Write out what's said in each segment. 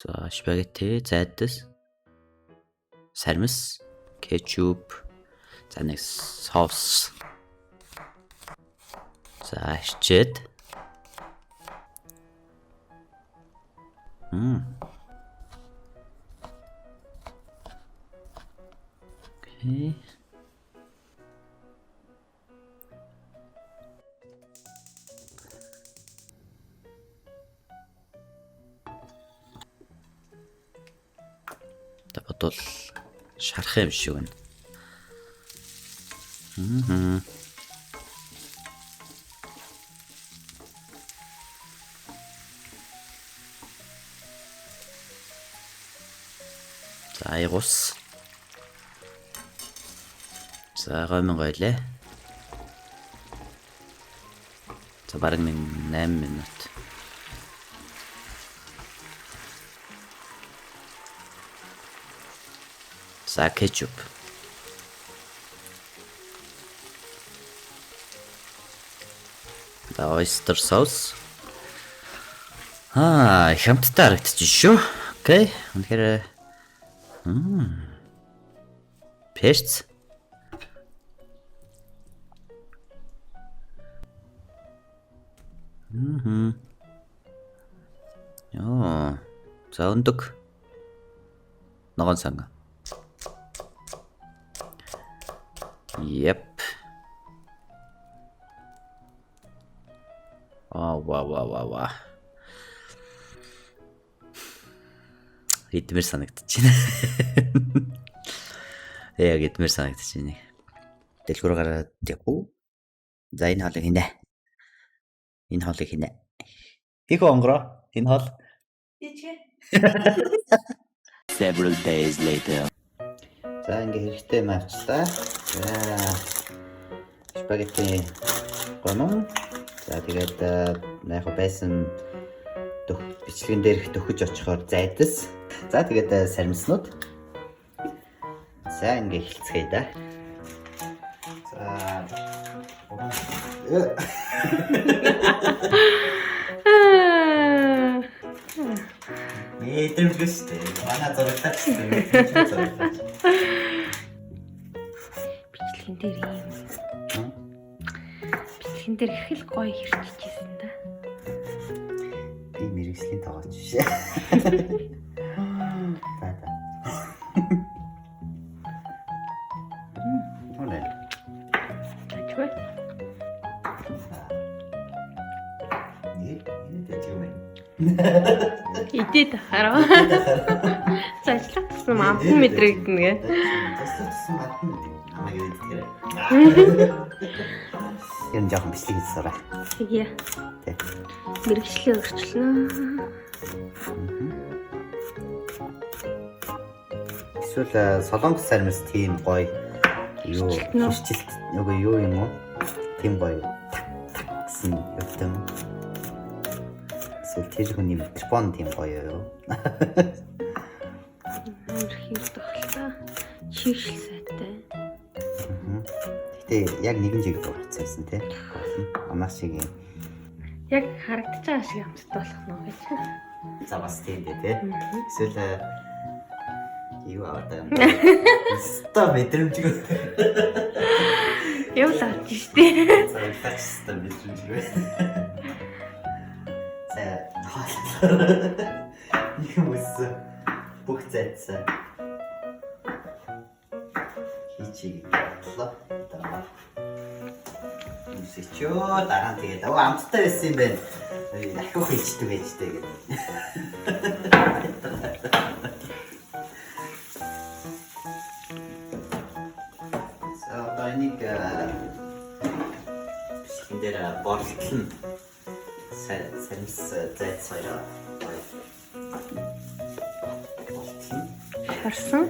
За спагетти, зайдас, сармис, кетчуп, за нэг соус. За ачээд. Окей. Бодвол шарах юм шиг байна. За ягус. За гомон гойлээ. За бараг 8 минут. За кетчуп. За oyster sauce. Хамттай харагдчих шүү. Окей. Үнэхээр перц. За өндөг. Ногоон сан. Yep. Wow. Идмэр санагдчихэв. Яг идмэр санагдчихэв. Дэлгүүр гараад явуу. За энэ хоолыг хийнэ. Их онгороо. Энэ хоол. Several days later. За ингээ хэрэгтэй юм авчлаа. За спагетти гомон. За тэгээд яг байсан бичлэгэн дээрх төхөж очихоор зайдас. За тэгээд сармиснууд. За ингээ эхэлцгээе да. За Мэдрэмжтэй. Манай зурагтаач. Бичлэгэн дээр их л гоё хэрчижсэн да. Би мэрэгслийн тоглож биш. Тата. Онэ. Ачгүй. Идэт хараа. Цаашлах гэсэн амтан мэдрэгдэнэ гэ. Энэ жоохон бичлэг хийсээрээ. Тэгээ. Мэргэжлийн өрчлөн. Эсвэл солонгос сармис тийм гоё юу хурцлт нөгөө юу юм уу? Тийм гоё гэсэн юм. Эсвэл тэр хүний микрофон тийм гоё юу? Хэр тохлоо. Чигшил сайтай. Гэтэ яг нэгэн жиг дурацсан тийм. Амаас шиг юм. Яг харагдаж байгаа шиг амттай болох нь гэж. За бас тийм дээ тийм. Эсвэл юу аваад юм. Ста мэдрэмжгүй. Юу л авч штэ. За тачста мэдрэмжгүй. За нэг хүмүүс бүх зайцсан. Хичиг бодлоо. Дараа. Үсэчөө дараа нь тэгээд амттай байсан юм байна. Ахиу хийчдэг ээжтэй гэдэг. Энийг бичлэгэн дээр борлтол нь сармис зайцсараа харсан.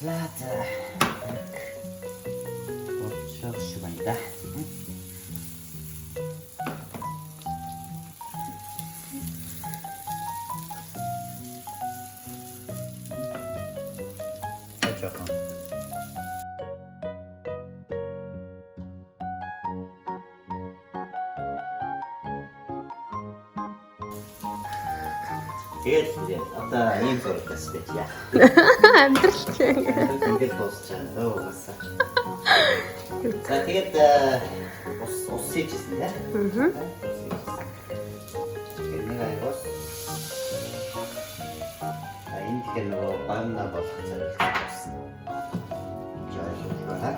Лата. Очоо шиванда. Тэгээд одоо ийм зураг тааштай яа. Амьдрал чинь. Ингээд дуусчаа. Уусаа. За тэгээд ус хийжсэн тийм. Тэгээд нэг аяас. Энэ тэгэхээр нөгөө баамна болох зорилготой болсон. Жаалаа.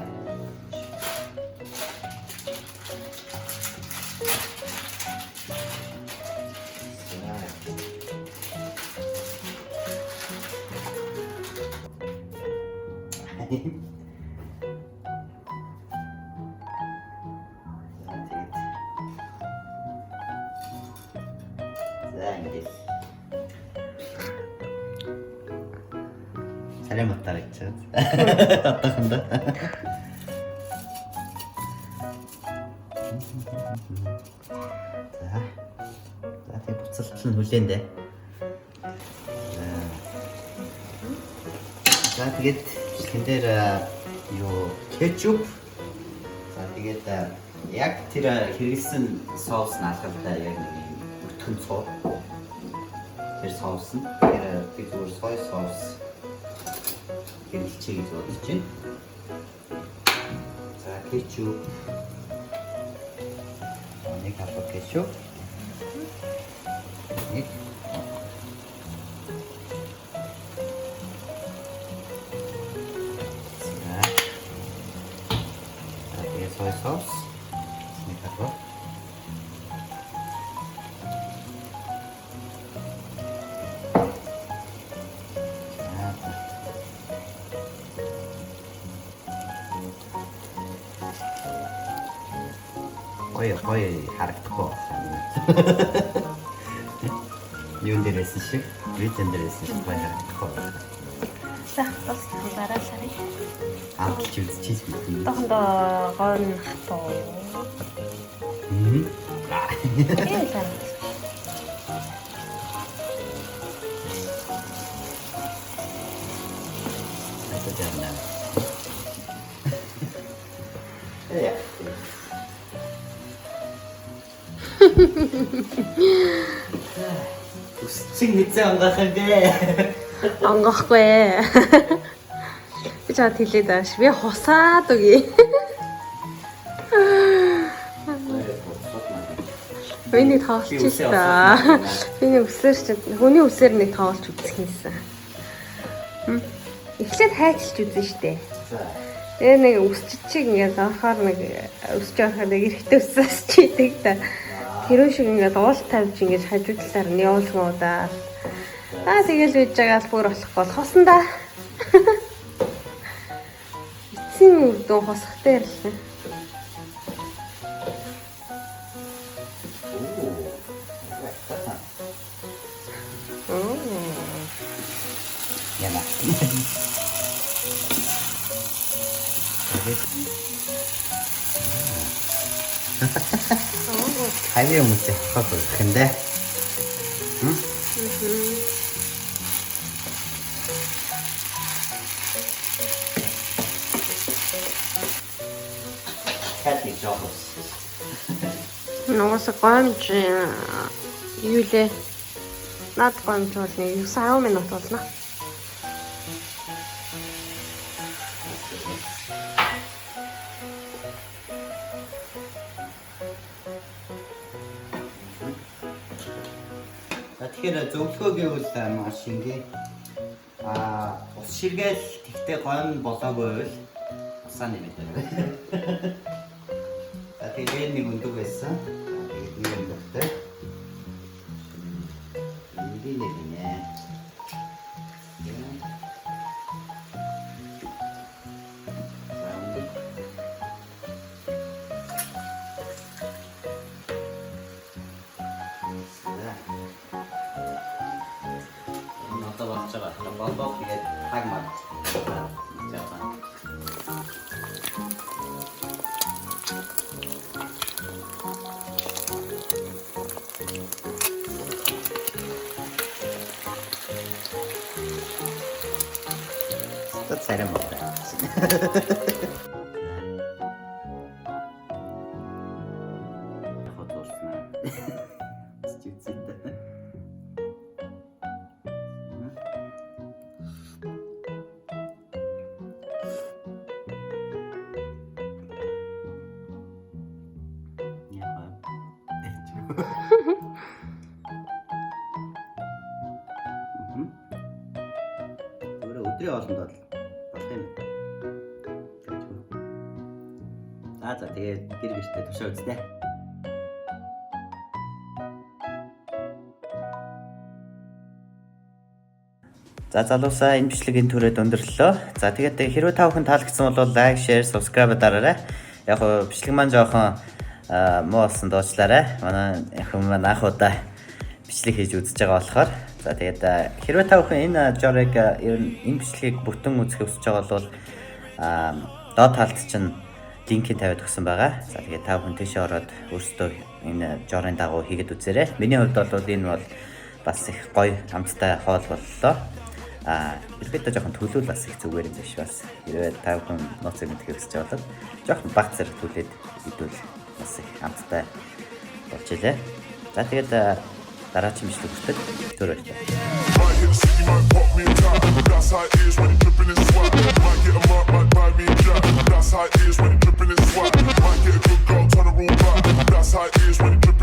Ингээд саламатар ичээд атаханда за тэг буцалт нь хүлээн дээ. За тэгээд тэн дээр юу кетчуп. За тэгээд яг тэр хэрэглэсэн соус наалгалтай яг нэг юм өтгөн цоо. Тэр соус нь тэр би зүгээр сой соус хэрэглэчихье гэж бодож байна. За кетчуп. Нэг хапа кетчуп. Нэг soy sauce. Нэг хапа. Ой харагдахгүй байна. Юун дээрээс шиг, видеон дээрээс шиг харагдахгүй байна. За бас дараалал. Амтч үзчихсэн юм. Тохондоо гон хатуу. Ээ сайн. Jangan. Ya. Усцэг мэдээ ангах юм бэ? Ангахгүй. Би чад хэлээд ааш. Би хусаад үгүй. Миний тоолч та. Миний үсээр чинь хүний үсээр нэг тоолч үзэх юмсан. Эхлээд хайчилж үзэн штэ. Тэгээ нэг үсчид чиг ингээд орохоор нэг өсч орохоор нэг эрэхтэй өссөөс чийдэг та. Тэр шиг ингээд уул тавьж ингээд хажуудлаар нь явуулгуудаа. Тэгэл үйж байгаа л бүр болохгүй хосонда. Эцсийн үрдөө хосохтой ирлээ. Яна. Хайвээ юмтэй хахад өгөндөө. Хатны жохос. Нугас гомж юу лээ? Наад гомж бол нэг 9-10 минут болно. Тэгэхээр зөвлөгөө гэвэл маш ингийн ус ширгээл тэгтээ гон болоогүй бол усаа нэмээд. Тэгээд нэг өндөг байсан. Тэгээд нэг өндөгтэй. Энд нэ. Болоо тэгээд хаг маа. Tot sarà morta. Фотосна. Стюцит. Өдрийн хоолнд бол болох юм. За тэгээд гэр гэртээ тушаа үзнэ. За залуусаа энэ бичлэгийн түрээд өндөрлөлөө. За тэгээд хэрвээ та бүхэн таалагдсан бол лайк, share, subscribe дараарай. Яг гоо бичлэг маань жоохон муу болсон дуучлаарай. Манай анх удаа бичлэг хийж үзэж байгаа болохоор. За тэгээд хэрвээ та бүхэн энэ жорыг энэ бичлэгийг бүтэн үзэх хүсэж байгаа бол доод талд чинь линкийг тавиад өгсөн байгаа. За тэгээд та бүхэн тийшээ ороод өөрсдөө энэ жорын дагуу хийгээд үзээрэй. Миний хувьд бол энэ бол бас их гоё амттай хоол боллоо. Ерөөдөө жоохон төлөөл бас их зүгээр юм биш бас. Хэрвээ та бүхэн нууцыг мэдэх хүсэж байгаа бол жоохон баг зэрэг төлөөд идвэл бас их амттай болж илээ. За тэгээд дараагийн бичлэг хүртэл түр баярлалаа. That's how it is when you're dripping in swag. Might get a mark, might buy me a jack. That's how it is when you're dripping in swag. Might get a good girl, turn her all back. That's how it is when you're dripping.